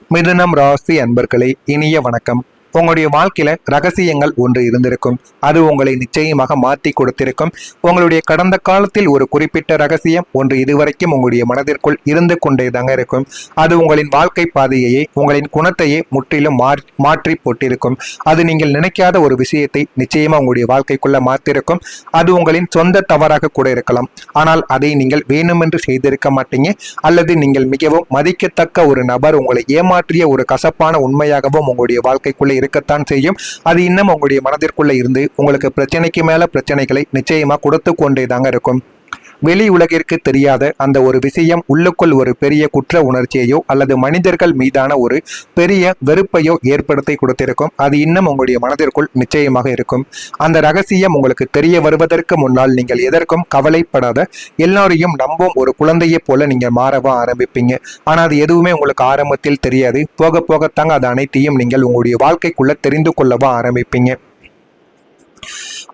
மிதுனம் ராசி அன்பர்களே, இனிய வணக்கம். உங்களுடைய வாழ்க்கையில ரகசியங்கள் ஒன்று இருந்திருக்கும். அது உங்களை நிச்சயமாக மாற்றி கொடுத்திருக்கும். உங்களுடைய கடந்த காலத்தில் ஒரு குறிப்பிட்ட ரகசியம் ஒன்று இதுவரைக்கும் உங்களுடைய மனதிற்குள் இருந்து கொண்டேதாங்க இருக்கும். அது உங்களின் வாழ்க்கை பாதையையே, உங்களின் குணத்தையே முற்றிலும் மாற்றி போட்டிருக்கும். அது நீங்கள் நினைக்காத ஒரு விஷயத்தை நிச்சயமா உங்களுடைய வாழ்க்கைக்குள்ள மாற்றிருக்கும். அது உங்களின் சொந்த தவறாக கூட இருக்கலாம். ஆனால் அதை நீங்கள் வேணுமென்று செய்திருக்க மாட்டீங்க. அல்லது நீங்கள் மிகவும் மதிக்கத்தக்க ஒரு நபர் உங்களை ஏமாற்றிய ஒரு கசப்பான உண்மையாகவும் உங்களுடைய வாழ்க்கைக்குள்ளே இருக்கத்தான் செய்யும். அது இன்னும் உங்களுடைய மனதிற்குள்ள இருந்து உங்களுக்கு பிரச்சனைக்கு மேல பிரச்சனைகளை நிச்சயமா கொடுத்து கொண்டேதாங்க இருக்கும். வெளி உலகிற்கு தெரியாத அந்த ஒரு விஷயம் உள்ளுக்குள் ஒரு பெரிய குற்ற உணர்ச்சியையோ அல்லது மனிதர்கள் மீதான ஒரு பெரிய வெறுப்பையோ ஏற்படுத்தி கொடுத்திருக்கும். அது இன்னும் உங்களுடைய மனதிற்குள் நிச்சயமாக இருக்கும். அந்த ரகசியம் உங்களுக்கு தெரிய வருவதற்கு முன்னால் நீங்கள் எதற்கும் கவலைப்படாத, எல்லாரையும் நம்பும் ஒரு குழந்தையை போல நீங்க மாறவா ஆரம்பிப்பீங்க. ஆனா அது எதுவுமே உங்களுக்கு ஆரம்பத்தில் தெரியாது. போக போகத்தாங்க அது அனைத்தையும் நீங்கள் உங்களுடைய வாழ்க்கைக்குள்ள தெரிந்து கொள்ளவா ஆரம்பிப்பீங்க.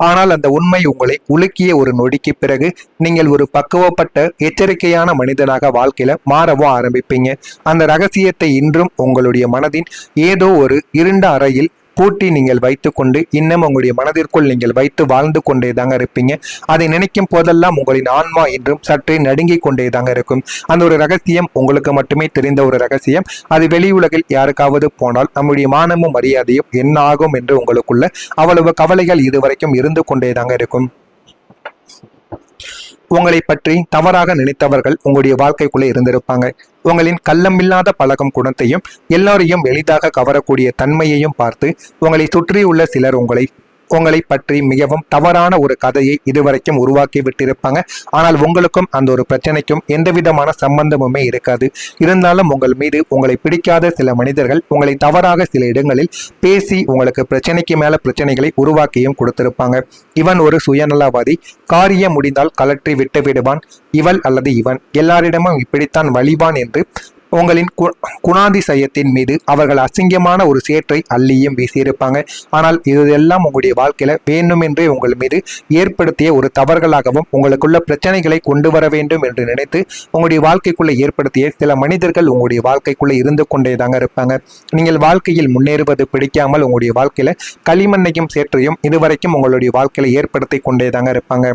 ஆனால் அந்த உண்மை உங்களை உலுக்கிய ஒரு நொடிக்கு பிறகு நீங்கள் ஒரு பக்குவப்பட்ட எச்சரிக்கையான மனிதனாக வாழ்க்கையில மாறவும் ஆரம்பிப்பீங்க. அந்த ரகசியத்தை இன்றும் உங்களுடைய மனதின் ஏதோ ஒரு இருண்ட அறையில் பூட்டி நீங்கள் வைத்துக்கொண்டு இன்னும் உங்களுடைய மனதிற்குள் நீங்கள் வைத்து வாழ்ந்து கொண்டே தாங்க இருப்பீங்க. அதை நினைக்கும் போதெல்லாம் உங்களின் ஆன்மா என்றும் சற்றே நடுங்கிக் கொண்டே தாங்க இருக்கும். அந்த ஒரு ரகசியம் உங்களுக்கு மட்டுமே தெரிந்த ஒரு ரகசியம். அது வெளி உலகில் யாருக்காவது போனால் நம்முடைய மானமும் மரியாதையும் என்ன ஆகும் என்று உங்களுக்குள்ள அவ்வளவு கவலைகள் இதுவரைக்கும் இருந்து கொண்டே தாங்க இருக்கும். உங்களை பற்றி தவறாக நினைத்தவர்கள் உங்களுடைய வாழ்க்கைக்குள்ளே இருந்திருப்பாங்க. உங்களின் கள்ளமில்லாத பழகும் குணத்தையும் எல்லாரையும் எளிதாக கவரக்கூடிய தன்மையையும் பார்த்து உங்களை சுற்றியுள்ள சிலர் உங்களை பற்றி மிகவும் தவறான ஒரு கதையை இதுவரைக்கும் உருவாக்கி விட்டிருப்பாங்க. ஆனால் உங்களுக்கும் அந்த ஒரு பிரச்சனைக்கும் எந்த விதமான சம்பந்தமுமே இருக்காது. இருந்தாலும் உங்கள் மீது உங்களை பிடிக்காத சில மனிதர்கள் உங்களை தவறாக சில இடங்களில் பேசி உங்களுக்கு பிரச்சனைக்கு மேல பிரச்சனைகளை உருவாக்கியும் கொடுத்திருப்பாங்க. இவன் ஒரு சுயநலவாதி, காரியம் முடிந்தால் கலற்றி விட்டு விடுவான், இவள் அல்லது இவன் எல்லாரிடமும் இப்படித்தான் வழிவான் என்று உங்களின் குணாதிசயத்தின் மீது அவர்கள் அசிங்கமான ஒரு சேற்றை அள்ளியும் வீசியிருப்பாங்க. ஆனால் இதெல்லாம் உங்களுடைய வாழ்க்கையில வேண்டுமென்றே உங்கள் மீது ஏற்படுத்திய ஒரு தவறுகளாகவும் உங்களுக்குள்ள பிரச்சனைகளை கொண்டு வர வேண்டும் என்று நினைத்து உங்களுடைய வாழ்க்கைக்குள்ள ஏற்படுத்திய சில மனிதர்கள் உங்களுடைய வாழ்க்கைக்குள்ள இருந்து கொண்டேதாங்க இருப்பாங்க. நீங்கள் வாழ்க்கையில் முன்னேறுவது பிடிக்காமல் உங்களுடைய வாழ்க்கையில களிமண்ணையும் சேற்றையும் இதுவரைக்கும் உங்களுடைய வாழ்க்கையில ஏற்படுத்தி கொண்டேதாங்க இருப்பாங்க.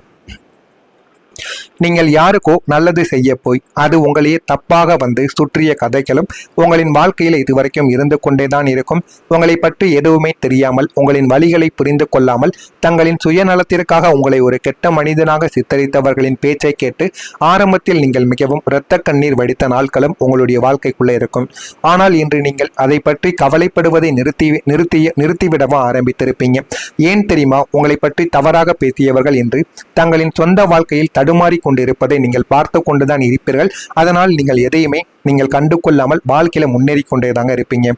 நீங்கள் யாருக்கோ நல்லது செய்ய போய் அது உங்களையே தப்பாக வந்து சுற்றிய கதைகளும் உங்களின் வாழ்க்கையில் இதுவரைக்கும் இருந்து கொண்டேதான் இருக்கும். உங்களை பற்றி எதுவுமே தெரியாமல், உங்களின் வழிகளை புரிந்து கொள்ளாமல், தங்களின் சுயநலத்திற்காக உங்களை ஒரு கெட்ட மனிதனாக சித்தரித்தவர்களின் பேச்சை கேட்டு ஆரம்பத்தில் நீங்கள் மிகவும் இரத்த கண்ணீர் வடித்த நாட்களும் உங்களுடைய வாழ்க்கைக்குள்ளே இருக்கும். ஆனால் இன்று நீங்கள் அதை பற்றி கவலைப்படுவதை நிறுத்திவிடவா ஆரம்பித்திருப்பீங்க. ஏன் தெரியுமா? உங்களை பற்றி தவறாக பேசியவர்கள் இன்று தங்களின் சொந்த வாழ்க்கையில் தடுமாறி கொண்டிருப்பதை நீங்கள் பார்த்து கொண்டுதான் இருப்பீர்கள். அதனால் நீங்கள் எதையுமே நீங்கள் கண்டு கொள்ளாமல் வாழ்க்கையில முன்னேறி கொண்டேதாங்க இருப்பீங்க.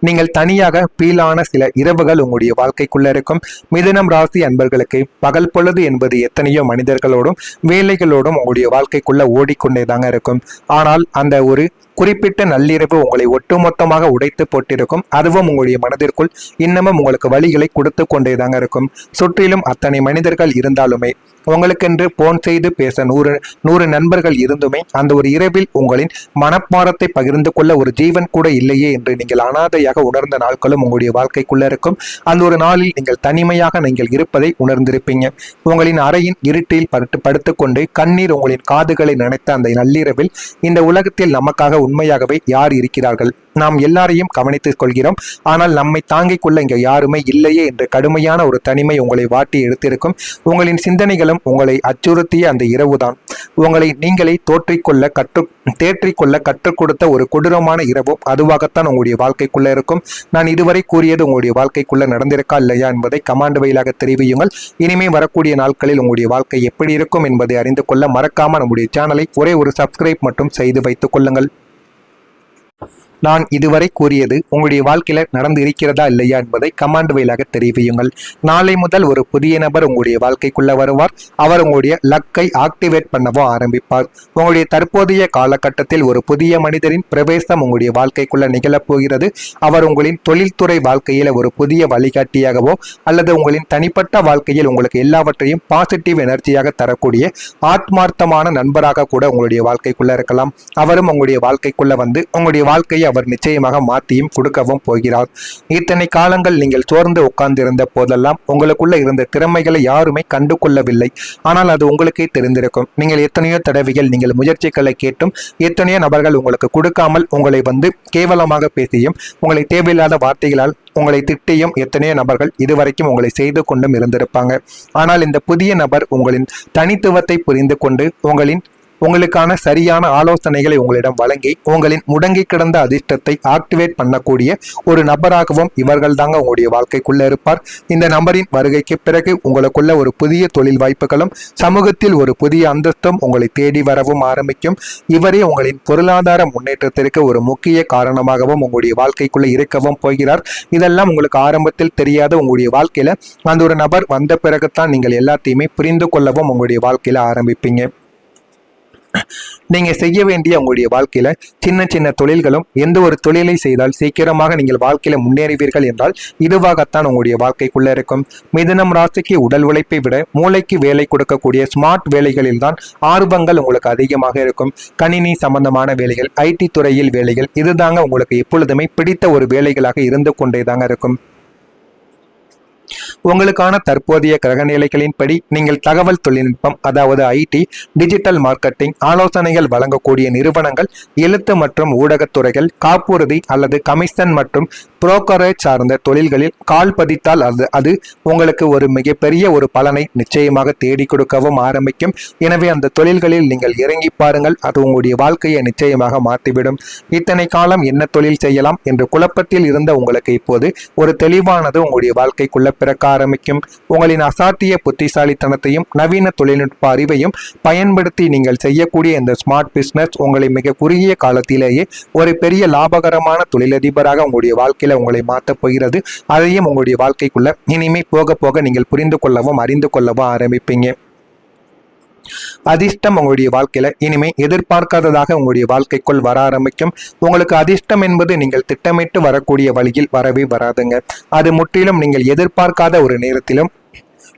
நீங்கள் தனியாக பீலான சில இரவுகள் உங்களுடைய வாழ்க்கைக்குள்ள இருக்கும். மிதுனம் ராசி அன்பர்களுக்கு பகல் பொழுது என்பது எத்தனையோ மனிதர்களோடும் வேலைகளோடும் உங்களுடைய வாழ்க்கைக்குள்ள ஓடிக்கொண்டேதாங்க இருக்கும். ஆனால் அந்த ஒரு குறிப்பிட்ட நள்ளிரவு உங்களை ஒட்டுமொத்தமாக உடைத்து போட்டிருக்கும். அதுவும் உங்களுடைய மனதிற்குள் இன்னமும் உங்களுக்கு வழிகளை கொடுத்து கொண்டேதாங்க இருக்கும். சுற்றிலும் அத்தனை மனிதர்கள் இருந்தாலுமே, உங்களுக்கென்று போன் செய்து பேச 100 நண்பர்கள் இருந்துமே அந்த ஒரு இரவில் உங்களின் மனப்பாரத்தை பகிர்ந்து கொள்ள ஒரு ஜீவன் கூட இல்லையே என்று நீங்கள் அனாதையாக உணர்ந்த நாட்களும் உங்களுடைய வாழ்க்கைக்குள்ள இருக்கும். அந்த ஒரு நாளில் நீங்கள் தனிமையாக நீங்கள் இருப்பதை உணர்ந்திருப்பீங்க. உங்களின் அறையின் இருட்டில் படுத்துக்கொண்டு கண்ணீர் உங்களின் காதுகளை நினைத்த அந்த நள்ளிரவில் இந்த உலகத்தில் நமக்காக உண்மையாகவே யார் இருக்கிறார்கள்? நாம் எல்லாரையும் கவனித்துக் கொள்கிறோம், ஆனால் நம்மை தாங்கிக் கொள்ள இங்க யாருமே இல்லையே என்ற கடுமையான ஒரு தனிமை உங்களை வாட்டி எடுத்திருக்கும். உங்களின் சிந்தனைகளும் உங்களை அச்சுறுத்திய அந்த இரவுதான் உங்களை நீங்களே தேற்றிக்கொள்ள கற்றுக் கொடுத்த ஒரு கொடூரமான இரவும் அதுவாகத்தான் உங்களுடைய வாழ்க்கைக்குள்ள இருக்கும். நான் இதுவரை கூறியது உங்களுடைய வாழ்க்கைக்குள்ள நடந்திருக்கா இல்லையா என்பதை கமாண்ட் வழியாக தெரிவியுங்கள். இனிமே வரக்கூடிய நாட்களில் உங்களுடைய வாழ்க்கை எப்படி இருக்கும் என்பதை அறிந்து கொள்ள மறக்காம நம்முடைய சேனலை ஒரே ஒரு சப்ஸ்கிரைப் மட்டும் செய்து வைத்துக் கொள்ளுங்கள். நான் இதுவரை கூறியது உங்களுடைய வாழ்க்கையில நடந்து இருக்கிறதா இல்லையா என்பதை கமெண்ட் வாயிலாக தெரிவியுங்கள். நாளை முதல் ஒரு புதிய நபர் உங்களுடைய வாழ்க்கைக்குள்ள வருவார். அவர் உங்களுடைய லக்கை ஆக்டிவேட் பண்ணவோ ஆரம்பிப்பார். உங்களுடைய தற்போதைய காலகட்டத்தில் ஒரு புதிய மனிதரின் பிரவேசம் உங்களுடைய வாழ்க்கைக்குள்ள நிகழப் போகிறது. அவர் உங்களின் தொழில்துறை வாழ்க்கையில ஒரு புதிய வழிகாட்டியாகவோ அல்லது உங்களின் தனிப்பட்ட வாழ்க்கையில் உங்களுக்கு எல்லாவற்றையும் பாசிட்டிவ் எனர்ஜியாக தரக்கூடிய ஆத்மார்த்தமான நண்பராக கூட உங்களுடைய வாழ்க்கைக்குள்ள இருக்கலாம். அவரும் உங்களுடைய வாழ்க்கைக்குள்ள வந்து உங்களுடைய வாழ்க்கையை அவர் நிச்சயமாக மாற்றியும் கொடுக்கவும் போகிறார். இத்தனை காலங்கள் நீங்கள் சோர்ந்து உட்கார்ந்திருந்த போதெல்லாம் உங்களுக்குள்ள இருந்த திறமைகளை யாருமே கண்டு கொள்ளவில்லை. ஆனால் அது உங்களுக்கே தெரிந்திருக்கும். நீங்கள் எத்தனையோ தடவைகள் நீங்கள் முயற்சிகளை கேட்டும் எத்தனையோ நபர்கள் உங்களுக்கு கொடுக்காமல் உங்களை வந்து கேவலமாக பேசியும் உங்களை தேவையில்லாத வார்த்தைகளால் உங்களை திட்டியும் எத்தனையோ நபர்கள் இதுவரைக்கும் உங்களை செய்து கொண்டும் இருந்திருப்பாங்க. ஆனால் இந்த புதிய நபர் உங்களின் தனித்துவத்தை புரிந்து கொண்டு உங்களுக்கான சரியான ஆலோசனைகளை உங்களிடம் வழங்கி உங்களின் முடங்கி கிடந்த அதிர்ஷ்டத்தை ஆக்டிவேட் பண்ணக்கூடிய ஒரு நபராகவும் இவர்கள் தாங்க உங்களுடைய வாழ்க்கைக்குள்ள இருப்பார். இந்த நபரின் வருகைக்கு பிறகு உங்களுக்குள்ள ஒரு புதிய தொழில் வாய்ப்புகளும் சமூகத்தில் ஒரு புதிய அந்தஸ்தும் உங்களை தேடி வரவும் ஆரம்பிக்கும். இவரே உங்களின் பொருளாதார முன்னேற்றத்திற்கு ஒரு முக்கிய காரணமாகவும் உங்களுடைய வாழ்க்கைக்குள்ள இருக்கவும் போகிறார். இதெல்லாம் உங்களுக்கு ஆரம்பத்தில் தெரியாத உங்களுடைய வாழ்க்கையில அந்த ஒரு நபர் வந்த பிறகுதான் நீங்கள் எல்லாத்தையுமே புரிந்து கொள்ளவும் உங்களுடைய வாழ்க்கையில ஆரம்பிப்பீங்க. நீங்க செய்ய வேண்டிய உங்களுடைய வாழ்க்கையில சின்ன சின்ன தொழில்களும் எந்த ஒரு தொழிலை செய்தால் சீக்கிரமாக நீங்கள் வாழ்க்கையில முன்னேறுவீர்கள் என்றால் இதுவாகத்தான் உங்களுடைய வாழ்க்கைக்குள்ள இருக்கும். மிதுனம் ராசிக்கு உடல் உழைப்பை விட மூளைக்கு வேலை கொடுக்கக்கூடிய ஸ்மார்ட் வேலைகளில் தான் ஆர்வங்கள் உங்களுக்கு அதிகமாக இருக்கும். கணினி சம்பந்தமான வேலைகள், ஐடி துறையில் வேலைகள், இதுதாங்க உங்களுக்கு எப்பொழுதுமே பிடித்த ஒரு வேலைகளாக இருந்து கொண்டேதாங்க இருக்கும். உங்களுக்கான தற்போதைய கிரகநிலைகளின்படி நீங்கள் தகவல் தொழில்நுட்பம் அதாவது ஐடி, டிஜிட்டல் மார்க்கெட்டிங் ஆலோசனைகள் வழங்கக்கூடிய நிறுவனங்கள், எழுத்து மற்றும் ஊடகத்துறைகள், காப்புறுதி அல்லது கமிஷன் மற்றும் புரோக்கரேஜ் சார்ந்த தொழில்களில் கால் பதித்தால் அது உங்களுக்கு ஒரு மிகப்பெரிய ஒரு பலனை நிச்சயமாக தேடி கொடுக்கவும் ஆரம்பிக்கும். எனவே அந்த தொழில்களில் நீங்கள் இறங்கி பாருங்கள். அது உங்களுடைய வாழ்க்கையை நிச்சயமாக மாற்றிவிடும். இத்தனை காலம் என்ன தொழில் செய்யலாம் என்று குழப்பத்தில் இருந்த உங்களுக்கு இப்போது ஒரு தெளிவானது உங்களுடைய வாழ்க்கைக்குள்ள பிறக்க ஆரம்பிக்கும். உங்களின் அசாத்திய புத்திசாலித்தனத்தையும் நவீன தொழில்நுட்ப அறிவையும் பயன்படுத்தி நீங்கள் செய்யக்கூடிய இந்த ஸ்மார்ட் பிசினஸ் உங்களை மிக குறுகிய காலத்திலேயே ஒரு பெரிய லாபகரமான தொழிலதிபராக உங்களுடைய வாழ்க்கையில உங்களை மாற்றப் போகிறது. அதையும் உங்களுடைய வாழ்க்கைக்குள்ள இனிமே போக போக நீங்கள் புரிந்து கொள்ளவும் அறிந்து கொள்ளவும் ஆரம்பிப்பீங்க. அதிர்ஷ்டம் உங்களுடைய வாழ்க்கையில இனிமே எதிர்பார்க்காததாக உங்களுடைய வாழ்க்கைக்குள் வர ஆரம்பிக்கும். உங்களுக்கு அதிர்ஷ்டம் என்பது நீங்கள் திட்டமிட்டு வரக்கூடிய வழியில் வரவே வராதுங்க. அது முற்றிலும் நீங்கள் எதிர்பார்க்காத ஒரு நேரத்திலும்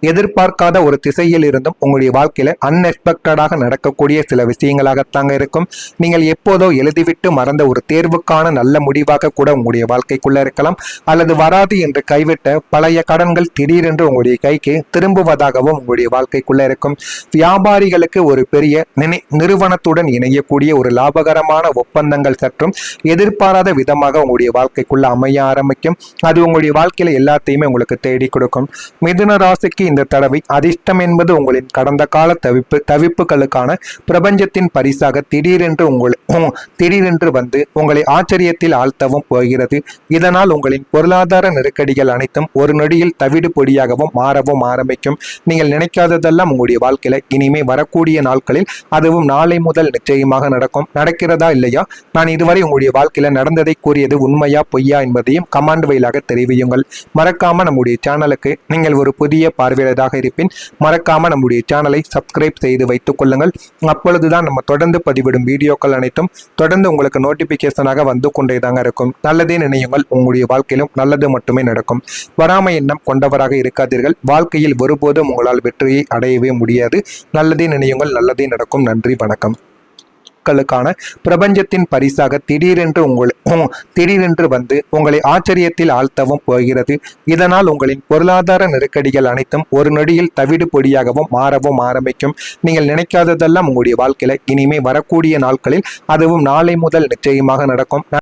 எதிர்பார்க்காத ஒரு திசையில் இருந்தும் உங்களுடைய வாழ்க்கையில அன்எக்ஸ்பெக்டடாக நடக்கக்கூடிய சில விஷயங்களாகத்தாங்க இருக்கும். நீங்கள் எப்போதோ எழுதிவிட்டு மறந்த ஒரு தேர்வுக்கான நல்ல முடிவாக கூட உங்களுடைய வாழ்க்கைக்குள்ள இருக்கலாம். அல்லது வராது என்று கைவிட்ட பழைய கடன்கள் திடீரென்று உங்களுடைய கைக்கு திரும்புவதாகவும் உங்களுடைய வாழ்க்கைக்குள்ள இருக்கும். வியாபாரிகளுக்கு ஒரு பெரிய நிறுவனத்துடன் இணையக்கூடிய ஒரு லாபகரமான ஒப்பந்தங்கள் சற்றும் எதிர்பாராத விதமாக உங்களுடைய வாழ்க்கைக்குள்ள அமைய ஆரம்பிக்கும். அது உங்களுடைய வாழ்க்கையில எல்லாத்தையுமே உங்களுக்கு தேடி கொடுக்கும். மிதுன ராசிக்கு இந்த தடவை அதிர்ஷ்டம் என்பது உங்களின் கடந்த கால தவிப்புகளுக்கான பிரபஞ்சத்தின் பரிசாக திடீரென்று வந்து உங்களை ஆச்சரியத்தில் ஆழ்த்தவும் போகிறது. இதனால் உங்களின் பொருளாதார நெருக்கடிகள் அனைத்தும் ஒரு நொடியில் தவிடு பொடியாகவும் மாறவும் ஆரம்பிக்கும். நீங்கள் நினைக்காததெல்லாம் உங்களுடைய வாழ்க்கையில இனிமே வரக்கூடிய நாட்களில் அதுவும் நாளை முதல் நிச்சயமாக நடக்கும். நடக்கிறதா இல்லையா? நான் இதுவரை உங்களுடைய வாழ்க்கையில நடந்ததை கூறியது உண்மையா பொய்யா என்பதையும் கமெண்ட் வாயிலாக தெரிவியுங்கள். மறக்காம நம்முடைய சேனலுக்கு நீங்கள் ஒரு புதிய பார்வையாளராக இருப்பின் மறக்காம நம்முடைய சேனலை சப்ஸ்கிரைப் செய்து வைத்துக் கொள்ளுங்கள். அப்பொழுதுதான் நம்ம தொடர்ந்து பதிவிடும் வீடியோக்கள் அனைத்தும் தொடர்ந்து உங்களுக்கு நோட்டிபிகேஷனாக வந்து கொண்டேதாங்க இருக்கும். நல்லதே நினையுங்கள். உங்களுடைய வாழ்க்கையிலும் நல்லது மட்டுமே நடக்கும். வராமை எண்ணம் கொண்டவராக இருக்காதீர்கள். வாழ்க்கையில் ஒருபோதும் உங்களால் வெற்றியை அடையவே முடியாது. நல்லதே நினையுங்கள். நல்லதே நடக்கும். நன்றி, வணக்கம். பிரபஞ்சத்தின் பரிசாக திடீரென்று வந்து உங்களை ஆச்சரியத்தில் ஆழ்த்தவும் போகிறது. இதனால் உங்களின் பொருளாதார நெருக்கடிகள் அனைத்தும் ஒரு நொடியில் தவிடு பொடியாகவும் மாறவும் ஆரம்பிக்கும். நீங்கள் நினைக்காததெல்லாம் உங்களுடைய வாழ்க்கையில இனிமே வரக்கூடிய நாட்களில் அதுவும் நாளை முதல் நிச்சயமாக நடக்கும்.